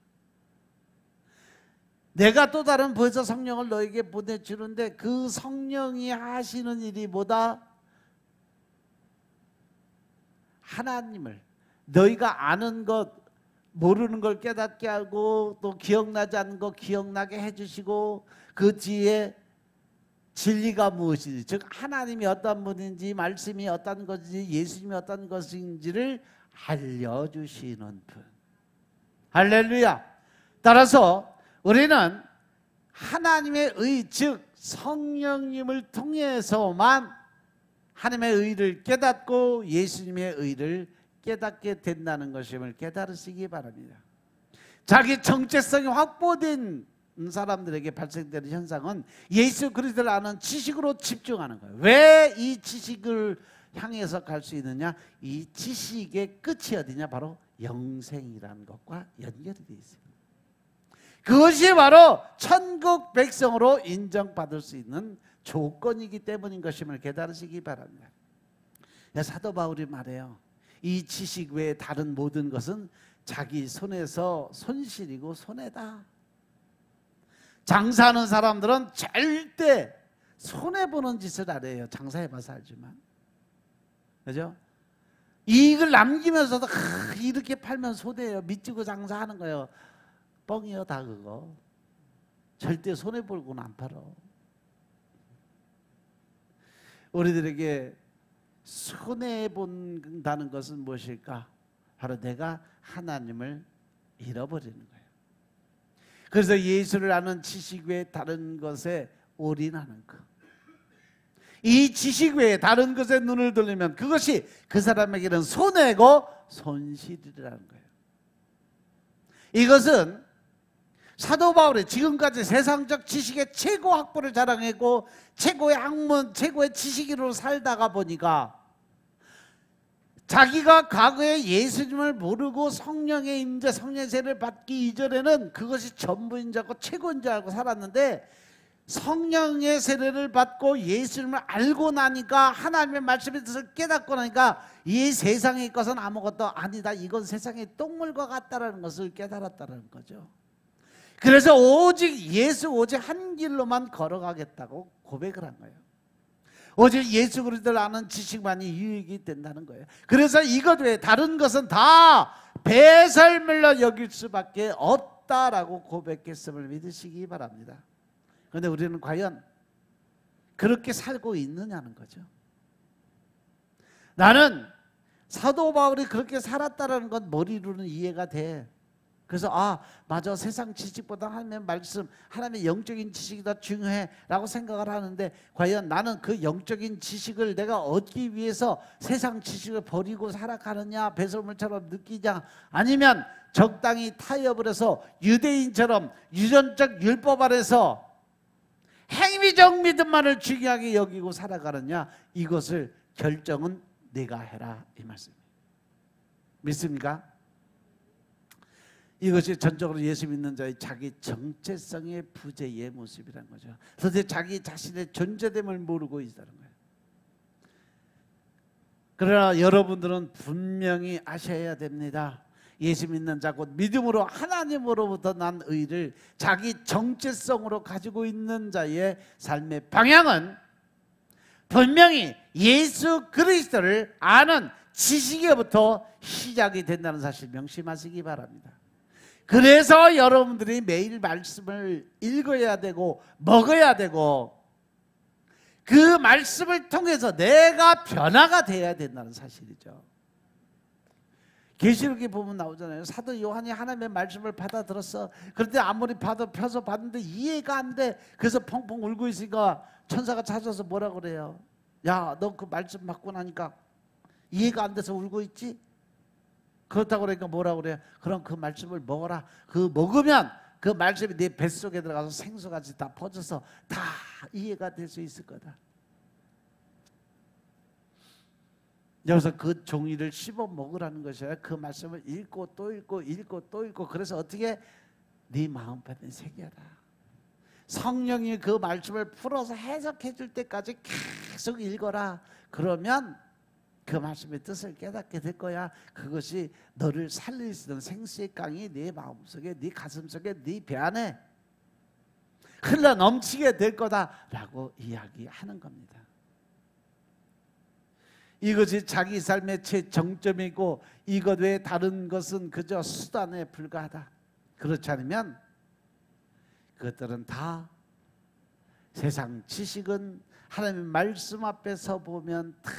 내가 또 다른 부에서 성령을 너에게 보내주는데 그 성령이 하시는 일이 뭐다? 하나님을 너희가 아는 것 모르는 걸 깨닫게 하고 또 기억나지 않는 거 기억나게 해주시고 그 뒤에 진리가 무엇인지 즉 하나님이 어떤 분인지 말씀이 어떤 것인지 예수님이 어떤 것인지를 알려주시는 분. 할렐루야. 따라서 우리는 하나님의 의 즉 성령님을 통해서만 하나님의 의를 깨닫고 예수님의 의를 깨닫게 된다는 것임을 깨달으시기 바랍니다. 자기 정체성이 확보된 사람들에게 발생되는 현상은 예수 그리스도를 아는 지식으로 집중하는 거예요. 왜 이 지식을 향해서 갈 수 있느냐? 이 지식의 끝이 어디냐? 바로 영생이라는 것과 연결이 되어 있어요. 그것이 바로 천국 백성으로 인정받을 수 있는 조건이기 때문인 것임을 깨달으시기 바랍니다. 사도 바울이 말해요. 이 지식 외에 다른 모든 것은 자기 손에서 손실이고 손해다. 장사하는 사람들은 절대 손해보는 짓을 안 해요. 장사해봐서 알지만. 그죠? 이익을 남기면서도 이렇게 팔면 손해예요. 믿지고 장사하는 거예요. 뻥이요 다 그거. 절대 손해보고는 안 팔어. 우리들에게 손해본다는 것은 무엇일까? 바로 내가 하나님을 잃어버리는 거예요. 그래서 예수를 아는 지식 외에 다른 것에 올인하는 것. 이 지식 외에 다른 것에 눈을 돌리면 그것이 그 사람에게는 손해고 손실이라는 거예요. 이것은 사도 바울이 지금까지 세상적 지식의 최고 학벌을 자랑했고 최고의 학문, 최고의 지식인으로 살다가 보니까 자기가 과거에 예수님을 모르고 성령의 임재, 성령의 세례를 받기 이전에는 그것이 전부인 줄 알고 최고인 줄 알고 살았는데 성령의 세례를 받고 예수님을 알고 나니까 하나님의 말씀의 뜻을 깨닫고 나니까 이 세상의 것은 아무것도 아니다. 이건 세상의 똥물과 같다라는 것을 깨달았다는 거죠. 그래서 오직 예수 오직 한 길로만 걸어가겠다고 고백을 한 거예요. 오직 예수 그리스도를 아는 지식만이 유익이 된다는 거예요. 그래서 이것 외에 다른 것은 다 배설물로 여길 수밖에 없다라고 고백했음을 믿으시기 바랍니다. 그런데 우리는 과연 그렇게 살고 있느냐는 거죠. 나는 사도 바울이 그렇게 살았다는 건 머리로는 이해가 돼. 그래서 맞아, 세상 지식보다 하나님의 말씀, 하나님의 영적인 지식이 더 중요해라고 생각을 하는데, 과연 나는 그 영적인 지식을 내가 얻기 위해서 세상 지식을 버리고 살아가느냐, 배설물처럼 느끼냐, 아니면 적당히 타협을 해서 유대인처럼 유전적 율법 아래서 행위적 믿음만을 중요하게 여기고 살아가느냐, 이것을 결정은 내가 해라, 이 말씀이에요. 믿습니까? 이것이 전적으로 예수 믿는 자의 자기 정체성의 부재의 모습이라는 거죠. 도대체 자기 자신의 존재됨을 모르고 있다는 거예요. 그러나 여러분들은 분명히 아셔야 됩니다. 예수 믿는 자, 곧 믿음으로 하나님으로부터 난 의를 자기 정체성으로 가지고 있는 자의 삶의 방향은 분명히 예수 그리스도를 아는 지식에부터 시작이 된다는 사실 명심하시기 바랍니다. 그래서 여러분들이 매일 말씀을 읽어야 되고 먹어야 되고, 그 말씀을 통해서 내가 변화가 돼야 된다는 사실이죠. 계시록에 보면 나오잖아요. 사도 요한이 하나님의 말씀을 받아들었어. 그런데 아무리 펴서 봤는데 이해가 안 돼. 그래서 펑펑 울고 있으니까 천사가 찾아서 뭐라 그래요? 야, 너 그 말씀 받고 나니까 이해가 안 돼서 울고 있지? 그렇다고 그러니까 뭐라 그래요? 그럼 그 말씀을 먹어라. 그 먹으면 그 말씀이 네 뱃속에 들어가서 생수같이 다 퍼져서 다 이해가 될 수 있을 거다. 여기서 그 종이를 씹어 먹으라는 것이야. 그 말씀을 읽고 또 읽고 읽고 또 읽고, 그래서 어떻게 네 마음판에 새겨라. 성령이 그 말씀을 풀어서 해석해 줄 때까지 계속 읽어라. 그러면 그 말씀의 뜻을 깨닫게 될 거야. 그것이 너를 살릴 수 있는 생수의 강이 네 마음속에, 네 가슴속에, 네 배 안에 흘러 넘치게 될 거다라고 이야기하는 겁니다. 이것이 자기 삶의 최정점이고, 이것 외에 다른 것은 그저 수단에 불과하다. 그렇지 않으면 그것들은 다 세상 지식은 하나님의 말씀 앞에 서 보면 다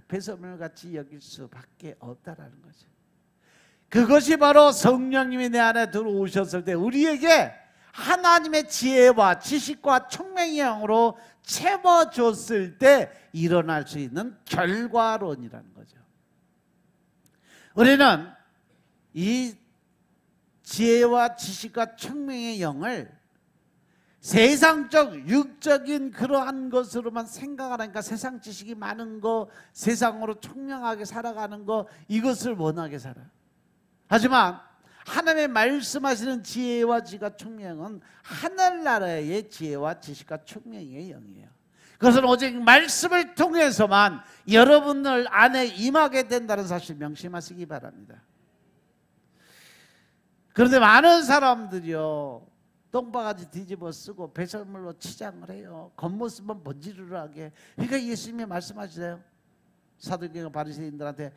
배설물같이 여길 수밖에 없다라는 거죠. 그것이 바로 성령님이 내 안에 들어오셨을 때 우리에게 하나님의 지혜와 지식과 총명의 영으로 채워줬을 때 일어날 수 있는 결과론이라는 거죠. 우리는 이 지혜와 지식과 총명의 영을 세상적 육적인 그러한 것으로만 생각하니까 세상 지식이 많은 거, 세상으로 총명하게 살아가는 거, 이것을 원하게 살아. 하지만 하나님의 말씀하시는 지혜와 지식과 총명은 하늘나라의 지혜와 지식과 총명의 영이에요. 그것은 오직 말씀을 통해서만 여러분들 안에 임하게 된다는 사실 명심하시기 바랍니다. 그런데 많은 사람들이요, 똥바가지 뒤집어 쓰고 배설물로 치장을 해요. 겉모습은 번지르르하게. 그러니까 예수님이 말씀하시세요. 사두개가 바리새인들한테,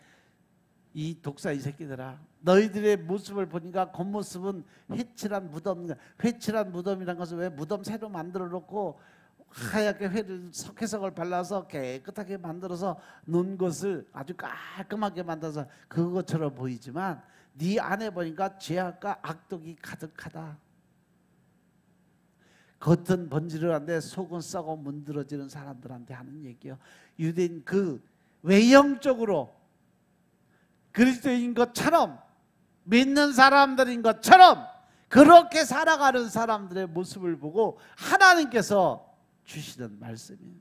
이 독사 이 새끼들아, 너희들의 모습을 보니까 겉모습은 회칠한 무덤, 회칠한 무덤이란 것은 왜 무덤 새로 만들어 놓고 하얗게 석회석을 발라서 깨끗하게 만들어서 놓은 것을 아주 깔끔하게 만들어서 그것처럼 보이지만 네 안에 보니까 죄악과 악독이 가득하다. 겉은 번지르한데 속은 썩어 문드러지는 사람들한테 하는 얘기예요. 유대인 그 외형적으로 그리스도인 것처럼 믿는 사람들인 것처럼 그렇게 살아가는 사람들의 모습을 보고 하나님께서 주시는 말씀이에요.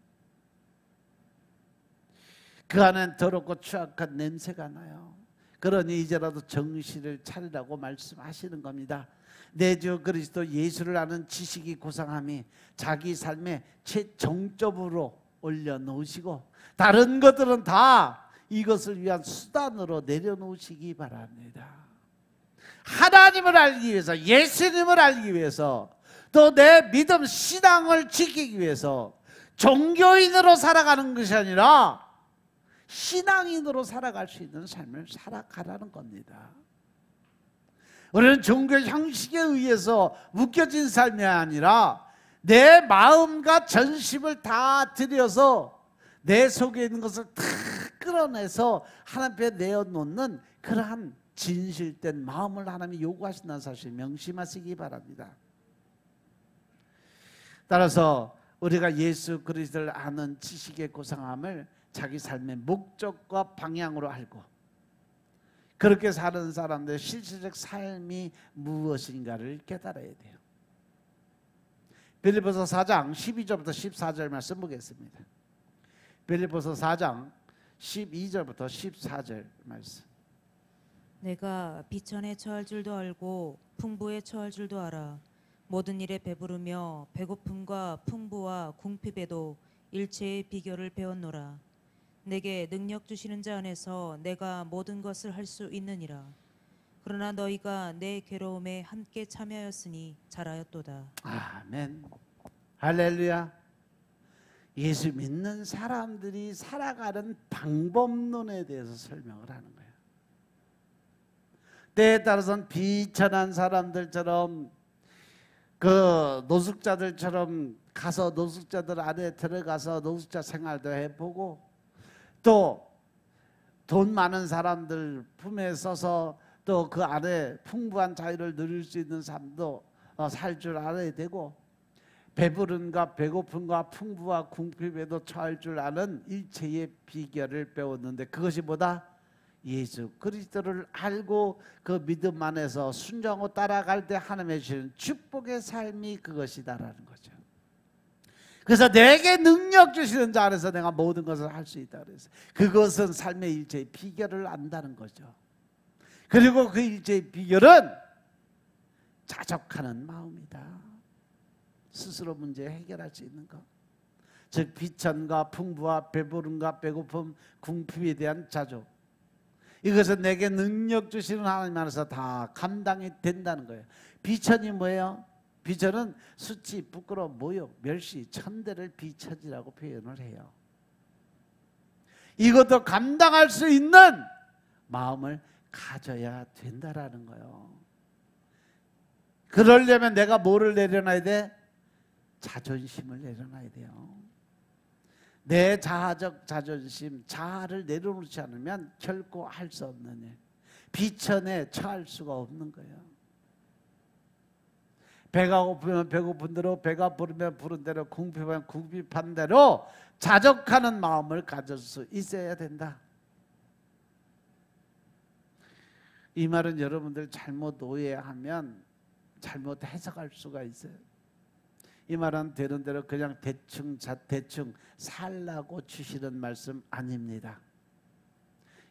그 안엔 더럽고 추악한 냄새가 나요. 그러니 이제라도 정신을 차리라고 말씀하시는 겁니다. 내 주 그리스도 예수를 아는 지식이 고상함이 자기 삶의 최정점으로 올려놓으시고, 다른 것들은 다 이것을 위한 수단으로 내려놓으시기 바랍니다. 하나님을 알기 위해서, 예수님을 알기 위해서, 또 내 믿음 신앙을 지키기 위해서 종교인으로 살아가는 것이 아니라 신앙인으로 살아갈 수 있는 삶을 살아가라는 겁니다. 우리는 종교 형식에 의해서 묶여진 삶이 아니라 내 마음과 전심을 다 들여서 내 속에 있는 것을 다 끌어내서 하나님 앞에 내어놓는 그러한 진실된 마음을 하나님이 요구하신다는 사실 명심하시기 바랍니다. 따라서 우리가 예수 그리스도를 아는 지식의 고상함을 자기 삶의 목적과 방향으로 알고 그렇게 사는 사람들의 실질적 삶이 무엇인가를 깨달아야 돼요. 빌립보서 4장 12절부터 14절 말씀 보겠습니다. 빌립보서 4장 12절부터 14절 말씀. 내가 비천에 처할 줄도 알고 풍부에 처할 줄도 알아. 모든 일에 배부르며 배고픔과 풍부와 궁핍에도 일체의 비결을 배웠노라. 내게 능력 주시는 자 안에서 내가 모든 것을 할 수 있느니라. 그러나 너희가 내 괴로움에 함께 참여하였으니 잘하였도다. 아멘. 할렐루야. 예수 믿는 사람들이 살아가는 방법론에 대해서 설명을 하는 거예요. 때에 따라서는 비천한 사람들처럼 그 노숙자들처럼 가서 노숙자들 안에 들어가서 노숙자 생활도 해보고 또 돈 많은 사람들 품에 써서 또 그 안에 풍부한 자유를 누릴 수 있는 삶도 살 줄 알아야 되고 배부름과 배고픔과 풍부와 궁핍에도 처할 줄 아는 일체의 비결을 배웠는데 그것이 뭐다? 예수 그리스도를 알고 그 믿음 안에서 순종하고 따라갈 때 하나님의 주시는 축복의 삶이 그것이다라는 거죠. 그래서 내게 능력 주시는 자 안에서 내가 모든 것을 할 수 있다 그래서 그것은 삶의 일체의 비결을 안다는 거죠. 그리고 그 일체의 비결은 자족하는 마음이다. 스스로 문제 해결할 수 있는 것. 즉 비천과 풍부와 배부름과 배고픔, 궁핍에 대한 자족. 이것은 내게 능력 주시는 하나님 안에서 다 감당이 된다는 거예요. 비천이 뭐예요? 비천은 수치, 부끄러움, 모욕, 멸시, 천대를 비천이라고 표현을 해요. 이것도 감당할 수 있는 마음을 가져야 된다라는 거예요. 그러려면 내가 뭐를 내려놔야 돼? 자존심을 내려놔야 돼요. 내 자아적 자존심, 자아를 내려놓지 않으면 결코 할 수 없는 일, 비천에 처할 수가 없는 거예요. 배가 고프면 배고픈 대로, 배가 부르면 부른 대로, 궁핍하면 궁핍한 대로 자족하는 마음을 가질 수 있어야 된다. 이 말은 여러분들 잘못 오해하면 잘못 해석할 수가 있어요. 이 말은 되는 대로 그냥 대충 살라고 주시는 말씀 아닙니다.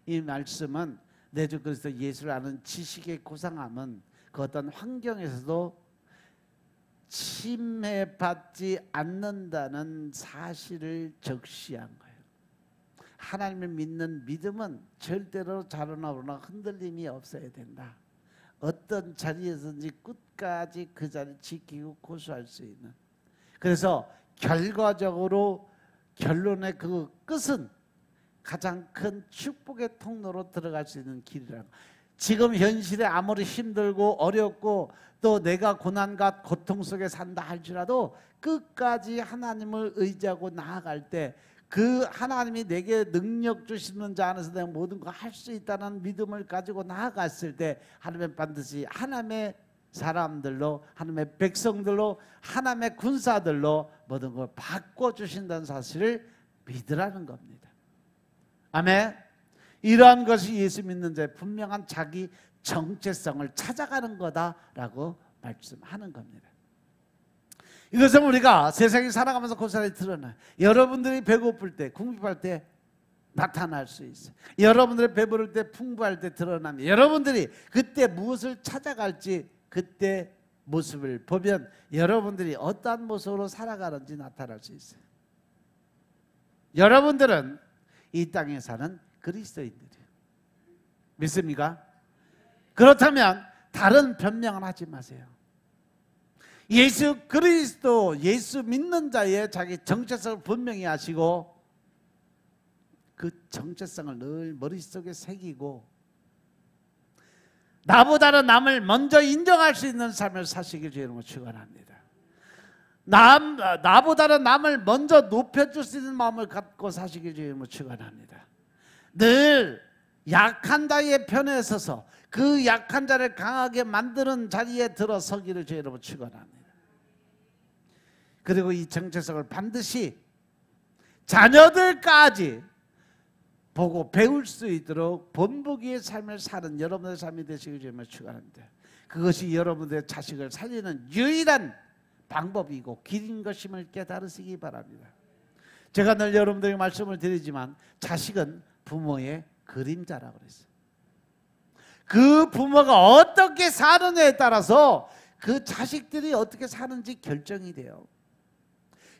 이 말씀은 내 주 그리스도 예수를 아는 지식의 고상함은 그 어떤 환경에서도 침해받지 않는다는 사실을 적시한 거예요. 하나님을 믿는 믿음은 절대로 자로나오나 흔들림이 없어야 된다. 어떤 자리에서든지 끝까지 그 자리를 지키고 고수할 수 있는. 그래서 결과적으로 결론의 그 끝은 가장 큰 축복의 통로로 들어갈 수 있는 길이라고. 지금 현실에 아무리 힘들고 어렵고 또 내가 고난과 고통 속에 산다 할지라도 끝까지 하나님을 의지하고 나아갈 때 그 하나님이 내게 능력 주시는 자 안에서 내가 모든 걸 할 수 있다는 믿음을 가지고 나아갔을 때 하나님은 반드시 하나님의 사람들로, 하나님의 백성들로, 하나님의 군사들로 모든 걸 바꿔주신다는 사실을 믿으라는 겁니다. 아멘. 이러한 것이 예수 믿는 자의 분명한 자기 정체성을 찾아가는 거다라고 말씀하는 겁니다. 이것은 우리가 세상에 살아가면서 고스란히 드러나요. 여러분들이 배고플 때, 궁핍할 때 나타날 수 있어요. 여러분들이 배부를 때, 풍부할 때 드러납니다. 여러분들이 그때 무엇을 찾아갈지 그때 모습을 보면 여러분들이 어떠한 모습으로 살아가는지 나타날 수 있어요. 여러분들은 이 땅에 사는 그리스도인들이에요. 믿습니까? 그렇다면 다른 변명은 하지 마세요. 예수 그리스도, 예수 믿는 자의 자기 정체성을 분명히 아시고 그 정체성을 늘 머릿속에 새기고 나보다는 남을 먼저 인정할 수 있는 삶을 사시길 주님으로 축원합니다. 나보다는 남을 먼저 높여줄 수 있는 마음을 갖고 사시길 주님으로 축원합니다. 늘 약한 자의 편에 서서 그 약한 자를 강하게 만드는 자리에 들어서기를 주님으로 축원합니다. 그리고 이 정체성을 반드시 자녀들까지 보고 배울 수 있도록 본보기의 삶을 사는 여러분의 삶이 되시길 주님을 축원합니다. 그것이 여러분의 자식을 살리는 유일한 방법이고 길인 것임을 깨달으시기 바랍니다. 제가 늘 여러분들에게 말씀을 드리지만 자식은 부모의 그림자라고 그랬어요. 그 부모가 어떻게 사느냐에 따라서 그 자식들이 어떻게 사는지 결정이 돼요.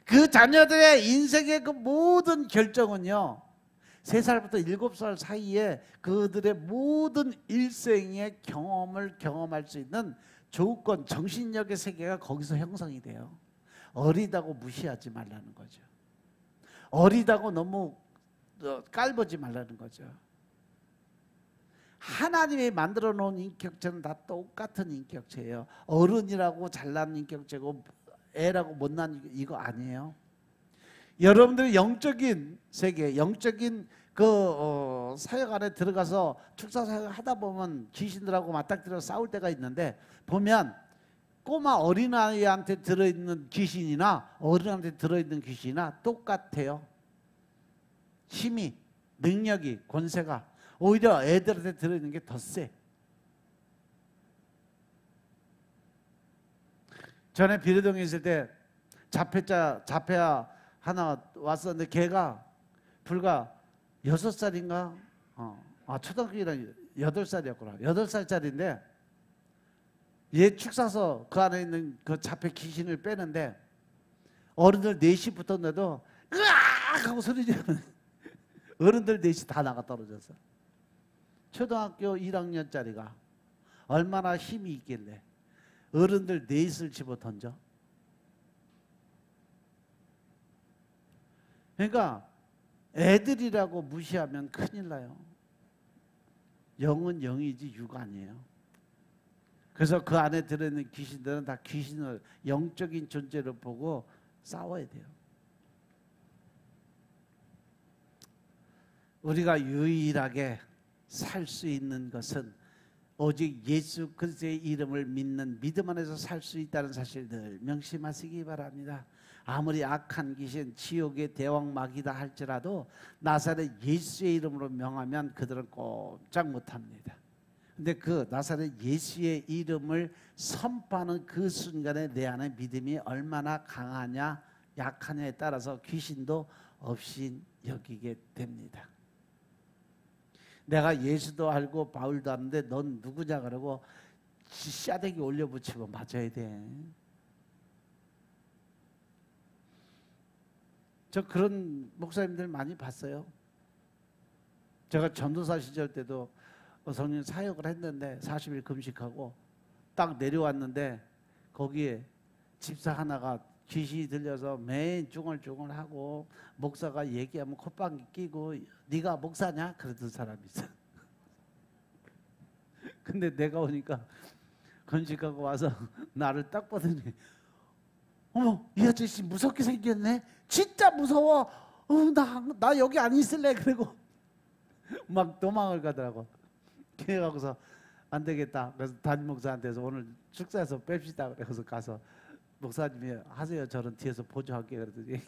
그 자녀들의 인생의 그 모든 결정은요 3살부터 7살 사이에 그들의 모든 일생의 경험을 경험할 수 있는 조건, 정신력의 세계가 거기서 형성이 돼요. 어리다고 무시하지 말라는 거죠. 어리다고 너무 깔보지 말라는 거죠. 하나님이 만들어 놓은 인격체는 다 똑같은 인격체예요. 어른이라고 잘난 인격체고 애라고 못난 이거 아니에요. 여러분들이 영적인 세계, 영적인 그 사역 안에 들어가서 축사 사역을 하다 보면 귀신들하고 맞닥뜨려 싸울 때가 있는데 보면 꼬마 어린아이한테 들어있는 귀신이나 어른한테 들어있는 귀신이나 똑같아요. 힘이, 능력이, 권세가 오히려 애들한테 들어있는 게 더 세. 전에 비례동에 있을 때 자폐아 하나 왔었는데 걔가 불과 6살인가? 초등학교랑 8살이었구나. 8살짜리인데 얘 축사서 그 안에 있는 그 자폐 귀신을 빼는데 어른들 넷이 붙었는데도 으악 하고 소리 지르는 어른들 넷이 다 나가 떨어졌어. 초등학교 1학년짜리가 얼마나 힘이 있길래 어른들 넷을 집어 던져? 그러니까 애들이라고 무시하면 큰일 나요. 영은 영이지 육 아니에요. 그래서 그 안에 들어있는 귀신들은 다 귀신을 영적인 존재로 보고 싸워야 돼요. 우리가 유일하게 살 수 있는 것은 오직 예수 그리스도의 이름을 믿는 믿음 안에서 살 수 있다는 사실을 늘 명심하시기 바랍니다. 아무리 악한 귀신 지옥의 대왕 마귀다 할지라도 나사렛 예수의 이름으로 명하면 그들은 꼼짝 못합니다. 근데 그 나사렛 예수의 이름을 선포하는 그 순간에 내 안에 믿음이 얼마나 강하냐 약하냐에 따라서 귀신도 없이 여기게 됩니다. 내가 예수도 알고 바울도 아는데 넌 누구냐 그러고 싸대기 올려붙이고 맞아야 돼. 저 그런 목사님들 많이 봤어요. 제가 전도사 시절 때도 성령 사역을 했는데 40일 금식하고 딱 내려왔는데 거기에 집사 하나가 귀신이 들려서 매일 쭈글쭈글하고 목사가 얘기하면 콧방귀 끼고 네가 목사냐? 그러던 사람이 있어. 근데 내가 오니까 금식하고 와서 나를 딱 보더니 어머 이 아저씨 무섭게 생겼네. 진짜 무서워. 나 여기 안 있을래. 그리고 막 도망을 가더라고. 그래갖고서 안 되겠다. 그래서 담임 목사한테서 오늘 축사에서 뺍시다. 그래서 가서 목사님이 하세요. 저는 뒤에서 보조할게요. 그랬더니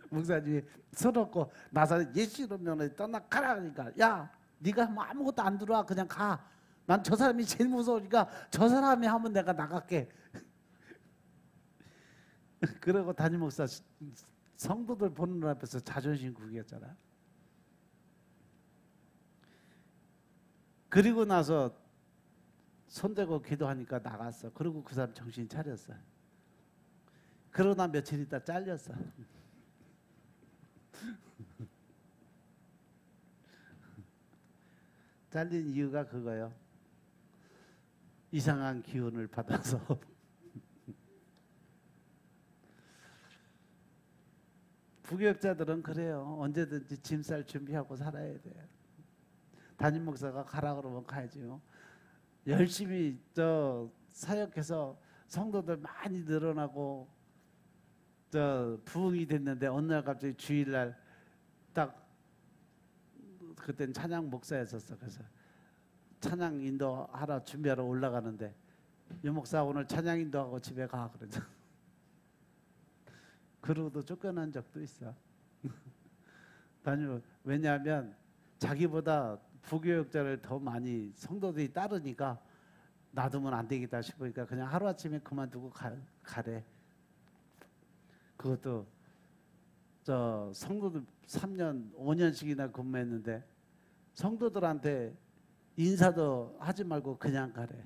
목사님이 서럽고 나사렛 예수 이름으로 떠나가라. 그러니까 야 네가 뭐 아무것도 안 들어와. 그냥 가. 난 저 사람이 제일 무서우니까 저 사람이 하면 내가 나갈게. 그러고 담임 목사 성도들 보는 눈 앞에서 자존심 구겼잖아. 그리고 나서 손대고 기도하니까 나갔어. 그리고 그 사람 정신 차렸어. 그러다 며칠 있다 잘렸어. 잘린 이유가 그거예요. 이상한 기운을 받아서 부교육자들은 그래요. 언제든지 짐 쌀 준비하고 살아야 돼요. 담임 목사가 가라 그러면 가야죠. 열심히 사역해서 성도들 많이 늘어나고 부흥이 됐는데 어느 날 갑자기 주일날 딱 그땐 찬양 목사였었어. 그래서 찬양 인도하러 준비하러 올라가는데 유 목사 오늘 찬양 인도하고 집에 가 그러죠. 그러고도 쫓겨난 적도 있어. 왜냐하면 자기보다 부교육자를 더 많이 성도들이 따르니까 놔두면 안 되겠다 싶으니까 그냥 하루아침에 그만두고 가래. 그것도 성도들 3년 5년씩이나 근무했는데 성도들한테 인사도 하지 말고 그냥 가래.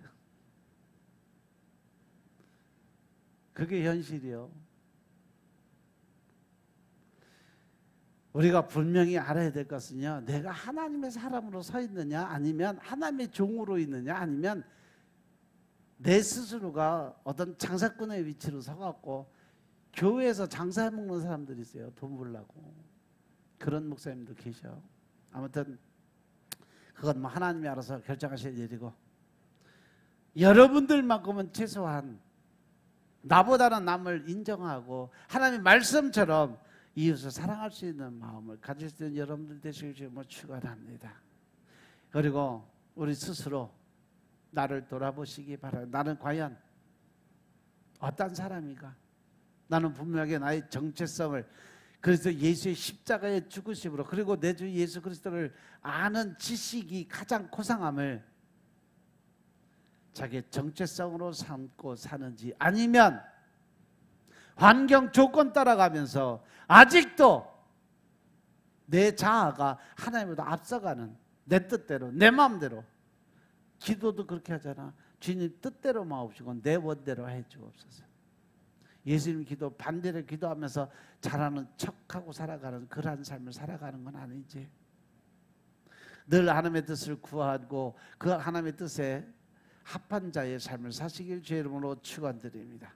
그게 현실이요. 우리가 분명히 알아야 될 것은요, 내가 하나님의 사람으로 서 있느냐 아니면 하나님의 종으로 있느냐 아니면 내 스스로가 어떤 장사꾼의 위치로 서갖고 교회에서 장사해 먹는 사람들이 있어요. 돈 벌려고. 그런 목사님도 계셔. 아무튼 그건 뭐 하나님이 알아서 결정하실 일이고, 여러분들만큼은 최소한 나보다는 남을 인정하고 하나님의 말씀처럼 이웃을 사랑할 수 있는 마음을 가질 수 있는 여러분들 되시길 주님으로 축원합니다. 그리고 우리 스스로 나를 돌아보시기 바랍니다. 나는 과연 어떤 사람인가? 나는 분명하게 나의 정체성을, 그래서 예수의 십자가의 죽으심으로, 그리고 내 주 예수 그리스도를 아는 지식이 가장 고상함을 자기의 정체성으로 삼고 사는지, 아니면 환경 조건 따라가면서 아직도 내 자아가 하나님보다 앞서가는 내 뜻대로 내 마음대로. 기도도 그렇게 하잖아. 주님 뜻대로 마옵시고 내 원대로 해주옵소서. 예수님 기도 반대로 기도하면서 잘하는 척하고 살아가는 그러한 삶을 살아가는 건 아니지. 늘 하나님의 뜻을 구하고 그 하나님의 뜻에 합한 자의 삶을 사시길 주의 이름으로 축원드립니다.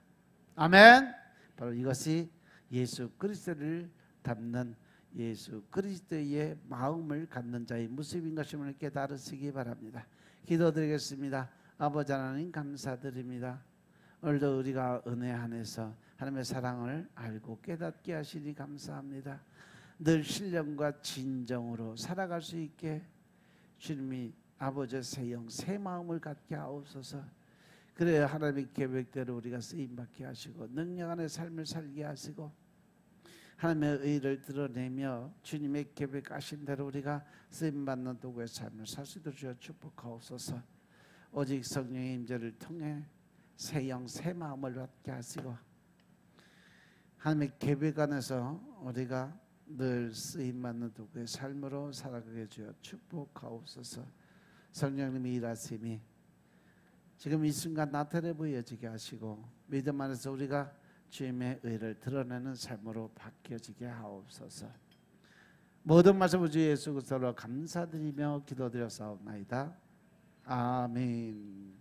아멘. 바로 이것이 예수 그리스도를 닮는 예수 그리스도의 마음을 갖는 자의 모습인 것임을 깨달으시기 바랍니다. 기도드리겠습니다. 아버지 하나님 감사드립니다. 오늘도 우리가 은혜 안에서 하나님의 사랑을 알고 깨닫게 하시니 감사합니다. 늘 신령과 진정으로 살아갈 수 있게 주님이 아버지의 새 영, 새 마음을 갖게 하옵소서. 그래야 하나님의 계획대로 우리가 쓰임받게 하시고 능력 안에 삶을 살게 하시고 하나님의 의를 드러내며 주님의 계획하신 대로 우리가 쓰임받는 도구의 삶을 살 수 있도록 주여 축복하옵소서. 오직 성령의 임재를 통해 새 영, 새 마음을 갖게 하시고 하나님의 계획 안에서 우리가 늘 쓰임받는 도구의 삶으로 살아가게 주여 축복하옵소서. 성령님이 일하심이 지금 이 순간 나타내 보여지게 하시고 믿음 안에서 우리가 주님의 의를 드러내는 삶으로 바뀌어지게 하옵소서. 모든 말씀을 주 예수 그리스도로 감사드리며 기도드렸사옵나이다. 아멘.